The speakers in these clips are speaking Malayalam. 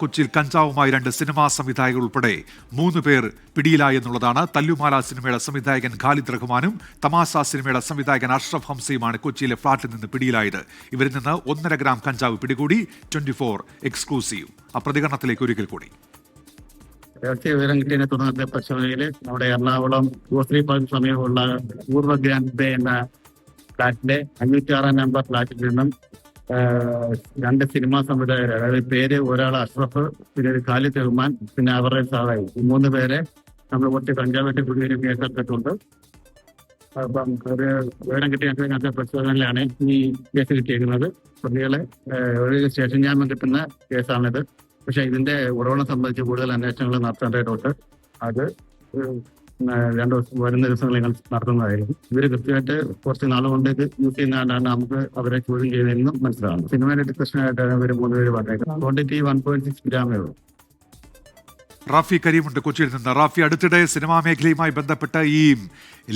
കൊച്ചിയിൽ കഞ്ചാവുമായി 2 സിനിമാ സംവിധായകർ ഉൾപ്പെടെ 3 പേർ പിടിയിലായി എന്നുള്ളതാണ്. തല്ലുമാല സിനിമയുടെ സംവിധായകൻ ഖാലിദ് റഹ്മാനും തമാശ സിനിമയുടെ സംവിധായകൻ അഷ്റഫ് ഹംസയുമാണ് കൊച്ചിയിലെ ഫ്ളാറ്റിൽ നിന്ന് പിടിയിലായത്. ഇവരിൽ നിന്ന് 1.5 ഗ്രാം കഞ്ചാവ് പിടികൂടി. 24 എക്സ്ക്ലൂസീവ്. ആ പ്രതികരണത്തിലേക്ക് ഒരിക്കൽ കൂടി. വിവരം കിട്ടിയതിനെ തുടർന്നത്തെ പരിശോധനയിൽ നമ്മുടെ എറണാകുളം ഗോശ്രീ പാർക്ക് സമീപമുള്ള പൂർവ്വ ഗ്രാൻഡ് ബേ എന്ന ഫ്ളാറ്റിന്റെ 506 നമ്പർ ഫ്ളാറ്റിൽ നിന്നും 2 സിനിമാ സംവിധായകർ, അതായത് പേര് ഒരാൾ അഷ്റഫ്, പിന്നെ ഒരു ഖാലിദ് റഹ്മാൻ, പിന്നെ അവരുടെ സഹായി, 3 പേരെ നമ്മൾ കുറച്ച് കഞ്ചാവായിട്ട് പിടിയൊരു കേസെടുത്തിട്ടുണ്ട്. അപ്പം ഒരു വിവരം കിട്ടിയ പരിശോധനയിലാണ് ഈ കേസ് കിട്ടിയിരിക്കുന്നത്. പ്രതികളെ ഒരു സ്റ്റേഷൻ ജാമ്യം കിട്ടുന്ന കേസാണിത്. പക്ഷെ ഇതിന്റെ ഉറവിടം സംബന്ധിച്ച് കൂടുതൽ അന്വേഷണങ്ങൾ നടത്തേണ്ടതായിട്ടുണ്ട്. അത് വരുന്ന ദിവസങ്ങൾ ഞങ്ങൾ നടത്തുന്നതായിരിക്കും. ഇവര് കൃത്യമായിട്ട് കുറച്ച് നാളുകൊണ്ട് ഇത് യൂസ് ചെയ്യുന്നതാണ് നമുക്ക് അവരെ ചോദ്യം ചെയ്തതെന്നും മനസ്സിലാവുന്നു. സിനിമയുടെ ഡിസ്കഷനായിട്ടാണ് ഇവർ 3 പേര് പറഞ്ഞേക്കുന്നത്. ക്വാണ്ടിറ്റി 1.6 ഗ്രാമേ ഉള്ളൂ. റാഫി കരീമുണ്ട് കൊച്ചിയിൽ നിന്ന്. റാഫി, അടുത്തിടെ സിനിമാ മേഖലയുമായി ബന്ധപ്പെട്ട് ഈ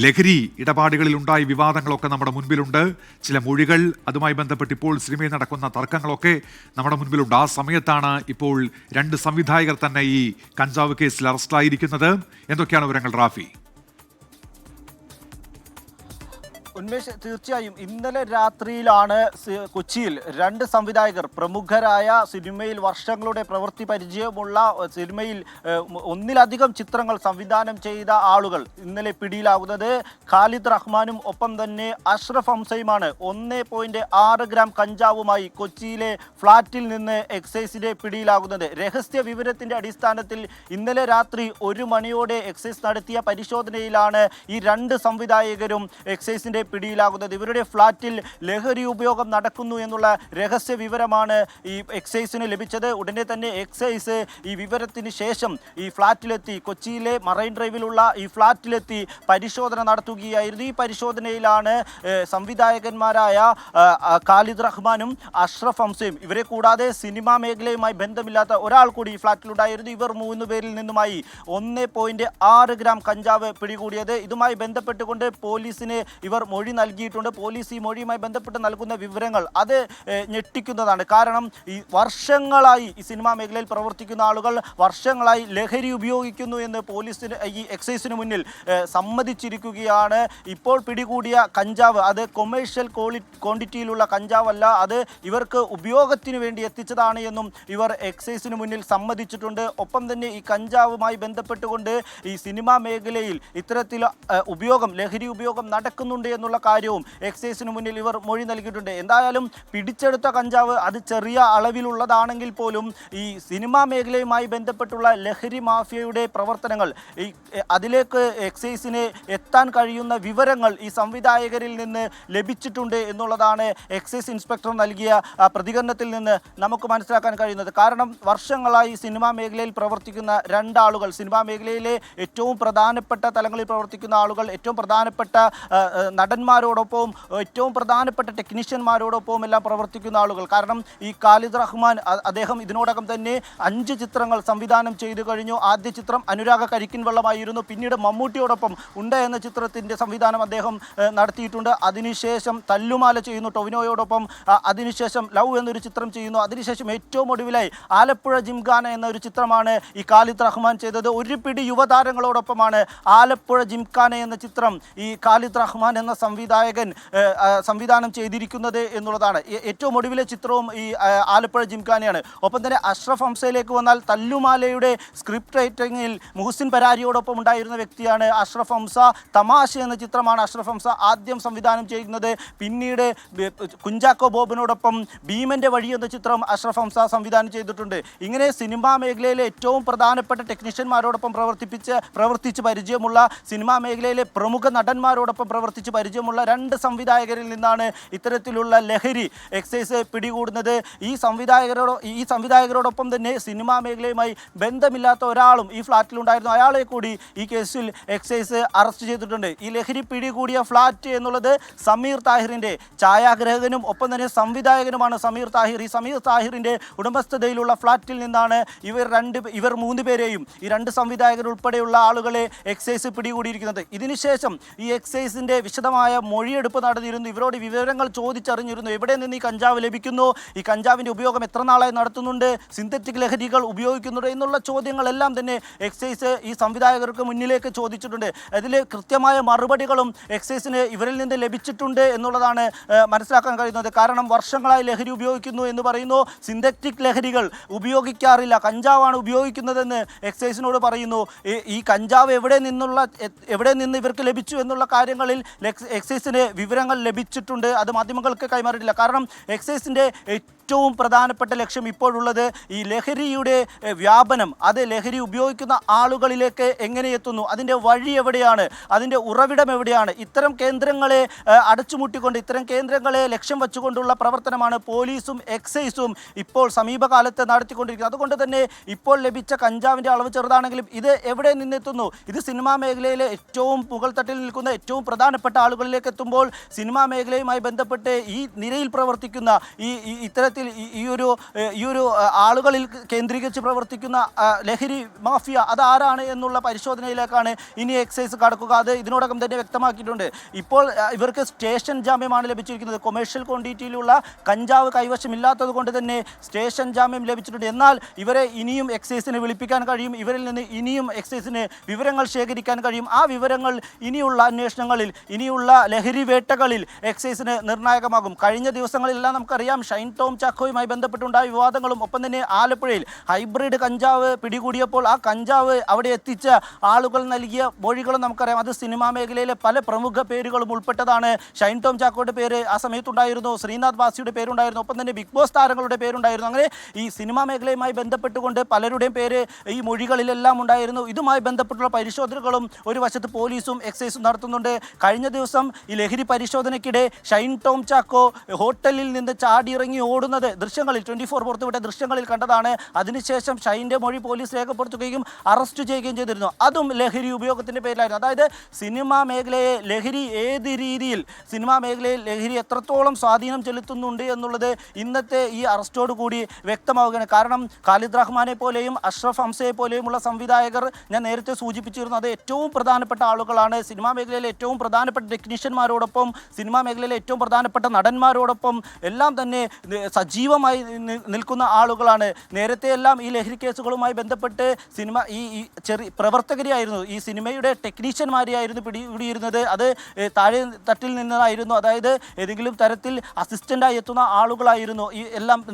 ലഹരി ഇടപാടുകളിൽ ഉണ്ടായ വിവാദങ്ങളൊക്കെ നമ്മുടെ മുൻപിലുണ്ട്. ചില മൊഴികൾ, അതുമായി ബന്ധപ്പെട്ട് ഇപ്പോൾ സിനിമയിൽ നടക്കുന്ന തർക്കങ്ങളൊക്കെ നമ്മുടെ മുൻപിലുണ്ട്. ആ സമയത്താണ് ഇപ്പോൾ 2 സംവിധായകർ തന്നെ ഈ കഞ്ചാവ് കേസിൽ അറസ്റ്റിലായിരിക്കുന്നത്. എന്തൊക്കെയാണ് വിവരങ്ങൾ റാഫി? ഉന്മേഷ്, തീർച്ചയായും ഇന്നലെ രാത്രിയിലാണ് കൊച്ചിയിൽ 2 സംവിധായകർ, പ്രമുഖരായ, സിനിമയിൽ വർഷങ്ങളുടെ പ്രവൃത്തി പരിചയമുള്ള, സിനിമയിൽ 1-ലധികം ചിത്രങ്ങൾ സംവിധാനം ചെയ്ത ആളുകൾ ഇന്നലെ പിടിയിലാകുന്നത്. ഖാലിദ് റഹ്മാനും ഒപ്പം തന്നെ അഷ്റഫ് ഹംസയുമാണ് 1.6 ഗ്രാം കഞ്ചാവുമായി കൊച്ചിയിലെ ഫ്ളാറ്റിൽ നിന്ന് എക്സൈസിന്റെ പിടിയിലാകുന്നത്. രഹസ്യ വിവരത്തിന്റെ അടിസ്ഥാനത്തിൽ ഇന്നലെ രാത്രി 1 മണിയോടെ എക്സൈസ് നടത്തിയ പരിശോധനയിലാണ് ഈ 2 സംവിധായകരും എക്സൈസിന്റെ പിടിയിലാകുന്നത്. ഇവരുടെ ഫ്ളാറ്റിൽ ലഹരി ഉപയോഗം നടക്കുന്നു എന്നുള്ള രഹസ്യ വിവരമാണ് ഈ എക്സൈസിന് ലഭിച്ചത്. ഉടനെ തന്നെ എക്സൈസ് ഈ വിവരത്തിന് ശേഷം ഈ ഫ്ളാറ്റിലെത്തി, കൊച്ചിയിലെ മറൈൻ ഡ്രൈവിലുള്ള ഈ ഫ്ളാറ്റിലെത്തി പരിശോധന നടത്തുകയായിരുന്നു. ഈ പരിശോധനയിലാണ് സംവിധായകന്മാരായ ഖാലിദ് റഹ്മാനും അഷ്റഫ് ഹംസയും, ഇവരെ കൂടാതെ സിനിമാ മേഖലയുമായി ബന്ധമില്ലാത്ത ഒരാൾ കൂടി ഈ ഫ്ളാറ്റിലുണ്ടായിരുന്നു. ഇവർ 3 പേരിൽ നിന്നുമായി 1.6 ഗ്രാം കഞ്ചാവ് പിടികൂടിയത്. ഇതുമായി ബന്ധപ്പെട്ടുകൊണ്ട് പോലീസിന് ഇവർ മൊഴി നൽകിയിട്ടുണ്ട്. പോലീസ് ഈ മൊഴിയുമായി ബന്ധപ്പെട്ട് നൽകുന്ന വിവരങ്ങൾ അത് ഞെട്ടിക്കുന്നതാണ്. കാരണം ഈ വർഷങ്ങളായി ഈ സിനിമാ മേഖലയിൽ പ്രവർത്തിക്കുന്ന ആളുകൾ വർഷങ്ങളായി ലഹരി ഉപയോഗിക്കുന്നു എന്ന് പോലീസിന്, ഈ എക്സൈസിന് മുന്നിൽ സമ്മതിച്ചിരിക്കുകയാണ്. ഇപ്പോൾ പിടികൂടിയ കഞ്ചാവ് അത് കൊമേഴ്ഷ്യൽ ക്വാണ്ടിറ്റിയിലുള്ള കഞ്ചാവല്ല, അത് ഇവർക്ക് ഉപയോഗത്തിന് വേണ്ടി എത്തിച്ചതാണ് എന്നും ഇവർ എക്സൈസിന് മുന്നിൽ സമ്മതിച്ചിട്ടുണ്ട്. ഒപ്പം തന്നെ ഈ കഞ്ചാവുമായി ബന്ധപ്പെട്ടുകൊണ്ട് ഈ സിനിമാ മേഖലയിൽ ഇത്തരത്തിൽ ലഹരി ഉപയോഗം നടക്കുന്നുണ്ട് എന്നുള്ള കാര്യവും എക്സൈസിന് മുന്നിൽ ഇവർ മൊഴി നൽകിയിട്ടുണ്ട്. എന്തായാലും പിടിച്ചെടുത്ത കഞ്ചാവ് അത് ചെറിയ അളവിലുള്ളതാണെങ്കിൽ പോലും ഈ സിനിമാ മേഖലയുമായി ബന്ധപ്പെട്ടുള്ള ലഹരി മാഫിയയുടെ പ്രവർത്തനങ്ങൾ, അതിലേക്ക് എക്സൈസിന് എത്താൻ കഴിയുന്ന വിവരങ്ങൾ ഈ സംവിധായകരിൽ നിന്ന് ലഭിച്ചിട്ടുണ്ട് എന്നുള്ളതാണ് എക്സൈസ് ഇൻസ്പെക്ടർ നൽകിയ പ്രതികരണത്തിൽ നിന്ന് നമുക്ക് മനസ്സിലാക്കാൻ കഴിയുന്നത്. കാരണം വർഷങ്ങളായി സിനിമാ മേഖലയിൽ പ്രവർത്തിക്കുന്ന 2 ആളുകൾ, സിനിമാ മേഖലയിലെ ഏറ്റവും പ്രധാനപ്പെട്ട തലങ്ങളിൽ പ്രവർത്തിക്കുന്ന ആളുകൾ, ഏറ്റവും പ്രധാനപ്പെട്ട നടന്മാരോടൊപ്പം, ഏറ്റവും പ്രധാനപ്പെട്ട ടെക്നീഷ്യന്മാരോടൊപ്പം എല്ലാം പ്രവർത്തിക്കുന്ന ആളുകൾ. കാരണം ഈ ഖാലിദ് റഹ്മാൻ, അദ്ദേഹം ഇതിനോടകം തന്നെ 5 ചിത്രങ്ങൾ സംവിധാനം ചെയ്തു കഴിഞ്ഞു. ആദ്യ ചിത്രം അനുരാഗ കരിക്കിൻവെള്ളമായിരുന്നു. പിന്നീട് മമ്മൂട്ടിയോടൊപ്പം ഉണ്ട എന്ന ചിത്രത്തിൻ്റെ സംവിധാനം അദ്ദേഹം നടത്തിയിട്ടുണ്ട്. അതിനുശേഷം തല്ലുമാല ചെയ്യുന്നു ടൊവിനോയോടൊപ്പം. അതിനുശേഷം ലവ് എന്നൊരു ചിത്രം ചെയ്യുന്നു. അതിനുശേഷം ഏറ്റവും ഒടുവിലായി ആലപ്പുഴ ജിംഖാന എന്നൊരു ചിത്രമാണ് ഈ ഖാലിദ് റഹ്മാൻ ചെയ്തത്. ഒരു പിടി യുവതാരങ്ങളോടൊപ്പമാണ് ആലപ്പുഴ ജിംഖാന എന്ന ചിത്രം ഈ ഖാലിദ് റഹ്മാൻ എന്ന സംവിധായകൻ സംവിധാനം ചെയ്തിരിക്കുന്നത് എന്നുള്ളതാണ്. ഏറ്റവും ഒടുവിലെ ചിത്രവും ഈ ആലപ്പുഴ ജിംഖാനയാണ്. ഒപ്പം തന്നെ അഷ്റഫ് ഹംസയിലേക്ക് വന്നാൽ തല്ലുമാലയുടെ സ്ക്രിപ്റ്റ് റൈറ്റിംഗിൽ മുഹസിൻ പരാരിയോടൊപ്പം ഉണ്ടായിരുന്ന വ്യക്തിയാണ് അഷ്റഫ് ഹംസ. തമാശ എന്ന ചിത്രമാണ് അഷ്റഫ് ഹംസ ആദ്യം സംവിധാനം ചെയ്യുന്നത്. പിന്നീട് കുഞ്ചാക്കോ ബോബനോടൊപ്പം ഭീമൻ്റെ വഴി എന്ന ചിത്രം അഷ്റഫ് ഹംസ സംവിധാനം ചെയ്തിട്ടുണ്ട്. ഇങ്ങനെ സിനിമാ മേഖലയിലെ ഏറ്റവും പ്രധാനപ്പെട്ട ടെക്നീഷ്യന്മാരോടൊപ്പം പ്രവർത്തിച്ച് പരിചയമുള്ള, സിനിമാ മേഖലയിലെ പ്രമുഖ നടന്മാരോടൊപ്പം പ്രവർത്തിച്ച് പരിചയമുള്ള 2 സംവിധായകരിൽ നിന്നാണ് ഇത്തരത്തിലുള്ള ലഹരി എക്സൈസ് പിടികൂടുന്നത്. ഈ സംവിധായകരോടൊപ്പം തന്നെ സിനിമാ മേഖലയുമായി ബന്ധമില്ലാത്ത ഒരാളും ഈ ഫ്ളാറ്റിലുണ്ടായിരുന്നു. അയാളെ കൂടി ഈ കേസിൽ എക്സൈസ് അറസ്റ്റ് ചെയ്തിട്ടുണ്ട്. ഈ ലഹരി പിടികൂടിയ ഫ്ളാറ്റ് എന്നുള്ളത് സമീർ താഹിറിൻ്റെ, ഛായാഗ്രാഹകനും ഒപ്പം തന്നെ സംവിധായകനുമാണ് സമീർ താഹിർ. ഈ സമീർ താഹിറിൻ്റെ ഉടമസ്ഥതയിലുള്ള ഫ്ളാറ്റിൽ നിന്നാണ് ഇവർ 3 പേരെയും, ഈ 2 സംവിധായകർ ഉൾപ്പെടെയുള്ള ആളുകളെ എക്സൈസ് പിടികൂടിയിരിക്കുന്നത്. ഇതിനുശേഷം ഈ എക്സൈസിൻ്റെ വിശദമായ കൃത്യമായ മൊഴിയെടുപ്പ് നടന്നിരുന്നു. ഇവരോട് വിവരങ്ങൾ ചോദിച്ചറിഞ്ഞിരുന്നു. എവിടെ നിന്ന് ഈ കഞ്ചാവ് ലഭിക്കുന്നു, ഈ കഞ്ചാവിൻ്റെ ഉപയോഗം എത്ര നാളായി നടത്തുന്നുണ്ട്, സിന്തറ്റിക് ലഹരികൾ ഉപയോഗിക്കുന്നുണ്ട് എന്നുള്ള ചോദ്യങ്ങളെല്ലാം തന്നെ എക്സൈസ് ഈ സംവിധായകർക്ക് മുന്നിലേക്ക് ചോദിച്ചിട്ടുണ്ട്. അതിൽ കൃത്യമായ മറുപടികളും എക്സൈസിന് ഇവരിൽ നിന്ന് ലഭിച്ചിട്ടുണ്ട് എന്നുള്ളതാണ് മനസ്സിലാക്കാൻ കഴിയുന്നത്. കാരണം വർഷങ്ങളായി ലഹരി ഉപയോഗിക്കുന്നു എന്ന് പറയുന്നു, സിന്തറ്റിക് ലഹരികൾ ഉപയോഗിക്കാറില്ല, കഞ്ചാവാണ് ഉപയോഗിക്കുന്നതെന്ന് എക്സൈസിനോട് പറയുന്നു. ഈ കഞ്ചാവ് എവിടെ നിന്ന് ഇവർക്ക് ലഭിച്ചു എന്നുള്ള കാര്യങ്ങളിൽ എക്സൈസിന് വിവരങ്ങൾ ലഭിച്ചിട്ടുണ്ട്. അത് മാധ്യമങ്ങൾക്ക് കൈമാറിയിട്ടില്ല. കാരണം എക്സൈസിൻ്റെ ഏറ്റവും പ്രധാനപ്പെട്ട ലക്ഷ്യം ഇപ്പോഴുള്ളത് ഈ ലഹരിയുടെ വ്യാപനം, അത് ലഹരി ഉപയോഗിക്കുന്ന ആളുകളിലേക്ക് എങ്ങനെ എത്തുന്നു, അതിൻ്റെ വഴി എവിടെയാണ്, അതിൻ്റെ ഉറവിടം എവിടെയാണ്. ഇത്തരം കേന്ദ്രങ്ങളെ അടച്ചുമുട്ടിക്കൊണ്ട്, ഇത്തരം കേന്ദ്രങ്ങളെ ലക്ഷ്യം വെച്ചുകൊണ്ടുള്ള പ്രവർത്തനമാണ് പോലീസും എക്സൈസും ഇപ്പോൾ സമീപകാലത്ത് നടത്തിക്കൊണ്ടിരിക്കുന്നത്. അതുകൊണ്ട് തന്നെ ഇപ്പോൾ ലഭിച്ച കഞ്ചാവിൻ്റെ അളവ് ചെറുതാണെങ്കിലും ഇത് എവിടെ നിന്നെത്തുന്നു, ഇത് സിനിമാ മേഖലയിലെ ഏറ്റവും മുകൾത്തട്ടിൽ നിൽക്കുന്ന ഏറ്റവും പ്രധാനപ്പെട്ട ആളുകളിലേക്ക് എത്തുമ്പോൾ സിനിമാ മേഖലയുമായി ബന്ധപ്പെട്ട് ഈ നിരയിൽ പ്രവർത്തിക്കുന്ന ഇത്തരത്തിൽ ഈ ഒരു ആളുകളിൽ കേന്ദ്രീകരിച്ച് പ്രവർത്തിക്കുന്ന ലഹരി മാഫിയ അതാരാണ് എന്നുള്ള പരിശോധനയിലേക്കാണ് ഇനി എക്സൈസ് കടക്കുക. അത് ഇതിനോടകം തന്നെ വ്യക്തമാക്കിയിട്ടുണ്ട്. ഇപ്പോൾ ഇവർക്ക് സ്റ്റേഷൻ ജാമ്യമാണ് ലഭിച്ചിരിക്കുന്നത്. കൊമേഴ്ഷ്യൽ ക്വാണ്ടിറ്റിയിലുള്ള കഞ്ചാവ് കൈവശമില്ലാത്തത് കൊണ്ട് തന്നെ സ്റ്റേഷൻ ജാമ്യം ലഭിച്ചിട്ടുണ്ട്. എന്നാൽ ഇവരെ ഇനിയും എക്സൈസിന് വിളിപ്പിക്കാൻ കഴിയും, ഇവരിൽ നിന്ന് ഇനിയും എക്സൈസിന് വിവരങ്ങൾ ശേഖരിക്കാൻ കഴിയും. ആ വിവരങ്ങൾ ഇനിയുള്ള അന്വേഷണങ്ങളിൽ, ഇനിയുള്ള ലഹരി വേട്ടകളിൽ എക്സൈസിന് നിർണായകമാകും. കഴിഞ്ഞ ദിവസങ്ങളിലെല്ലാം നമുക്കറിയാം ഷൈൻ ടോം ചാക്കോയുമായി ബന്ധപ്പെട്ടുണ്ടായ വിവാദങ്ങളും ഒപ്പം തന്നെ ആലപ്പുഴയിൽ ഹൈബ്രിഡ് കഞ്ചാവ് പിടികൂടിയപ്പോൾ ആ കഞ്ചാവ് അവിടെ എത്തിച്ച ആളുകൾ നൽകിയ മൊഴികളും നമുക്കറിയാം. അത് സിനിമാ മേഖലയിലെ പല പ്രമുഖ പേരുകളും ഉൾപ്പെട്ടതാണ്. ഷൈൻ ടോം ചാക്കോയുടെ പേര് ആ സമയത്തുണ്ടായിരുന്നു, ശ്രീനാഥ് ബാസിയുടെ പേരുണ്ടായിരുന്നു, ഒപ്പം തന്നെ ബിഗ് ബോസ് താരങ്ങളുടെ പേരുണ്ടായിരുന്നു. അങ്ങനെ ഈ സിനിമാ മേഖലയുമായി ബന്ധപ്പെട്ടുകൊണ്ട് പലരുടെയും പേര് ഈ മൊഴികളിലെല്ലാം ഉണ്ടായിരുന്നു. ഇതുമായി ബന്ധപ്പെട്ടുള്ള പരിശോധനകളും ഒരു വശത്ത് പോലീസും എക്സൈസും നടത്തുന്നുണ്ട്. കഴിഞ്ഞ ദിവസം ഈ ലഹരി പരിശോധനയ്ക്കിടെ ഷൈൻ ടോം ചാക്കോ ഹോട്ടലിൽ നിന്ന് ചാടിയിറങ്ങി ഓടുന്നത് ദൃശ്യങ്ങളിൽ 24 പുറത്തുവിട്ട ദൃശ്യങ്ങളിൽ കണ്ടതാണ്. അതിനുശേഷം ഷൈൻ്റെ മൊഴി പോലീസ് രേഖപ്പെടുത്തുകയും അറസ്റ്റ് ചെയ്യുകയും ചെയ്തിരുന്നു. അതും ലഹരി ഉപയോഗത്തിൻ്റെ പേരിലായിരുന്നു. അതായത് സിനിമാ മേഖലയെ ലഹരി ഏത് രീതിയിൽ, സിനിമാ മേഖലയിൽ ലഹരി എത്രത്തോളം സ്വാധീനം ചെലുത്തുന്നുണ്ട് എന്നുള്ളത് ഇന്നത്തെ ഈ അറസ്റ്റോട് കൂടി വ്യക്തമാവുകയാണ്. കാരണം ഖാലിദ് റഹ്മാനെ പോലെയും അഷ്റഫ് ഹംസയെ പോലെയുമുള്ള സംവിധായകർ ഞാൻ നേരത്തെ സൂചിപ്പിച്ചിരുന്നു, അത് ഏറ്റവും പ്രധാനപ്പെട്ട ആളുകളാണ്. സിനിമാ മേഖലയിലെ ഏറ്റവും പ്രധാനപ്പെട്ട ടെക്നീഷ്യന്മാരോടൊപ്പം, സിനിമാ മേഖലയിലെ ഏറ്റവും പ്രധാനപ്പെട്ട നടന്മാരോടൊപ്പം എല്ലാം തന്നെ സജീവമായി നിൽക്കുന്ന ആളുകളാണ്. നേരത്തെ എല്ലാം ഈ ലഹരി കേസുകളുമായി ബന്ധപ്പെട്ട് സിനിമ ഈ ചെറിയ പ്രവർത്തകരെയായിരുന്നു, ഈ സിനിമയുടെ ടെക്നീഷ്യന്മാരെയായിരുന്നു പിടിയിരുന്നത്. അത് താഴെ തട്ടിൽ നിന്നായിരുന്നു. അതായത് ഏതെങ്കിലും തരത്തിൽ അസിസ്റ്റൻ്റായി എത്തുന്ന ആളുകളായിരുന്നു ഈ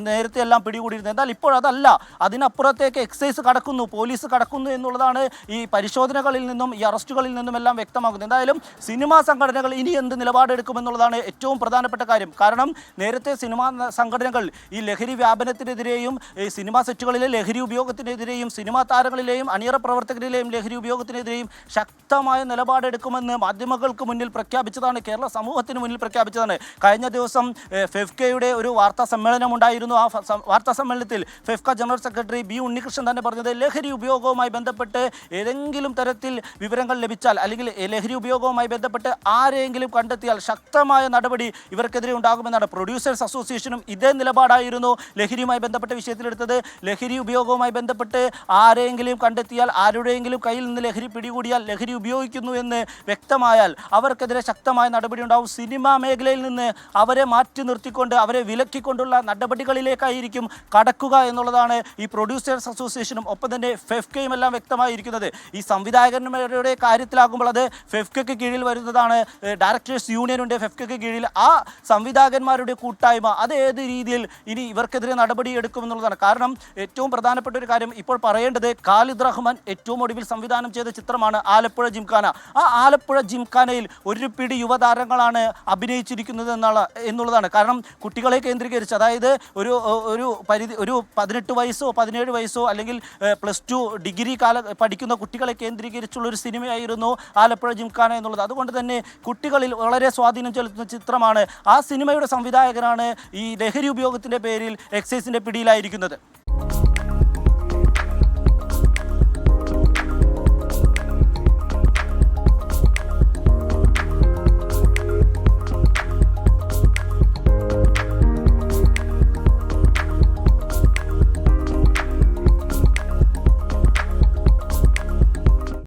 നേരത്തെ എല്ലാം പിടികൂടിയിരുന്നത്. എന്നാൽ ഇപ്പോൾ അതല്ല, അതിനപ്പുറത്തേക്ക് എക്സൈസ് കടക്കുന്നു, പോലീസ് കടക്കുന്നു എന്നുള്ളതാണ് ഈ പരിശോധനകളിൽ നിന്നും ഈ അറസ്റ്റുകളിൽ നിന്നും എല്ലാം വ്യക്തമാകുന്നത്. എന്തായാലും സിനിമാ സംഘടനകൾ ഇനി എന്ത് നിലപാടെടുക്കുമെന്നുള്ളതാണ് ഏറ്റവും പ്രധാനപ്പെട്ട കാര്യം. കാരണം നേരത്തെ സിനിമാ സംഘടനകൾ ഈ ലഹരി വ്യാപനത്തിനെതിരെയും സിനിമാ സെറ്റുകളിലെ ലഹരി ഉപയോഗത്തിനെതിരെയും സിനിമാ താരങ്ങളിലെയും അണിയറ പ്രവർത്തകരിലെയും ലഹരി ഉപയോഗത്തിനെതിരെയും ശക്തമായ നിലപാടെടുക്കുമെന്ന് മാധ്യമങ്ങൾക്ക് മുന്നിൽ പ്രഖ്യാപിച്ചതാണ്, കേരള സമൂഹത്തിന് മുന്നിൽ പ്രഖ്യാപിച്ചതാണ്. കഴിഞ്ഞ ദിവസം ഫെഫ്കയുടെ ഒരു വാർത്താ സമ്മേളനം ഉണ്ടായിരുന്നു. ആ വാർത്താ സമ്മേളനത്തിൽ FEFKA general secretary B Unnikrishnan തന്നെ പറഞ്ഞത്, ലഹരി ഉപയോഗവുമായി ബന്ധപ്പെട്ട് ഏതെങ്കിലും തരത്തിൽ വിവരങ്ങൾ ലഭിച്ചാൽ അല്ലെങ്കിൽ ലഹരി ഉപയോഗവുമായി ബന്ധപ്പെട്ട് ആരെങ്കിലും കണ്ടെത്തിയാൽ ശക്തമായ നടപടി ഇവർക്കെതിരെ ഉണ്ടാകുമെന്നാണ്. പ്രൊഡ്യൂസേഴ്സ് അസോസിയേഷനും ഇതേ നിലപാടായിരുന്നു ലഹരിയുമായി ബന്ധപ്പെട്ട വിഷയത്തിലെടുത്തത്. ലഹരി ഉപയോഗവുമായി ബന്ധപ്പെട്ട് ആരെങ്കിലും കണ്ടെത്തിയാൽ, ആരുടെയെങ്കിലും കയ്യിൽ നിന്ന് ലഹരി പിടികൂടിയാൽ, ലഹരി ഉപയോഗിക്കുന്നു എന്ന് വ്യക്തമായാൽ അവർക്കെതിരെ ശക്തമായ നടപടി ഉണ്ടാവും. സിനിമാ മേഖലയിൽ നിന്ന് അവരെ മാറ്റി നിർത്തിക്കൊണ്ട്, അവരെ വിലക്കിക്കൊണ്ടുള്ള നടപടികളിലേക്കായിരിക്കും കടക്കുക എന്നുള്ളതാണ് ഈ പ്രൊഡ്യൂസേഴ്സ് അസോസിയേഷനും ഒപ്പം തന്നെ ഫെഫ്കയും എല്ലാം വ്യക്തമായിരിക്കുന്നത്. ഈ സംവിധായകന്മാരുടെ കാര്യത്തിലാകുമ്പോൾ അത് ഫെഫ്കയ്ക്ക് കീഴിൽ വരുന്നതാണ്. ഡയറക്ടേഴ്സ് യൂണിയനുണ്ട് ഫെഫ്കയ്ക്ക് കീഴിൽ. ആ സംവിധായകന്മാരുടെ കൂട്ടായ്മ അത് ഏത് രീതിയിൽ ഇനി ഇവർക്കെതിരെ നടപടി എടുക്കുമെന്നുള്ളതാണ്. കാരണം ഏറ്റവും പ്രധാനപ്പെട്ട ഒരു കാര്യം ഇപ്പോൾ പറയേണ്ടത്, ഖാലിദ് റഹ്മാൻ ഏറ്റവും ഒടുവിൽ സംവിധാനം ചെയ്ത ചിത്രമാണ് ആലപ്പുഴ ജിംഖാന. ആ ആലപ്പുഴ ജിംഖാനയിൽ ഒരു പിടി യുവതാരങ്ങളാണ് അഭിനയിച്ചിരിക്കുന്നത് എന്നുള്ളതാണ്. കാരണം കുട്ടികളെ കേന്ദ്രീകരിച്ച്, അതായത് ഒരു 18 വയസ്സോ 17 വയസ്സോ അല്ലെങ്കിൽ +2 ഡിഗ്രി പഠിക്കുന്ന കുട്ടികളെ കേന്ദ്രീകരിച്ചുള്ള ഒരു സിനിമയായിരുന്നു ആലപ്പുഴ ജിംഖാന എന്നുള്ളത്. അതുകൊണ്ട് തന്നെ കുട്ടികളിൽ വളരെ സ്വാധീനം ചെലുത്തുന്ന ചിത്രമാണ്. ആ സിനിമയുടെ സംവിധായകനാണ് ഈ ലഹരി ഉപയോഗത്തിൻ്റെ പേരിൽ എക്സൈസിൻ്റെ പിടിയിലായിരിക്കുന്നത്.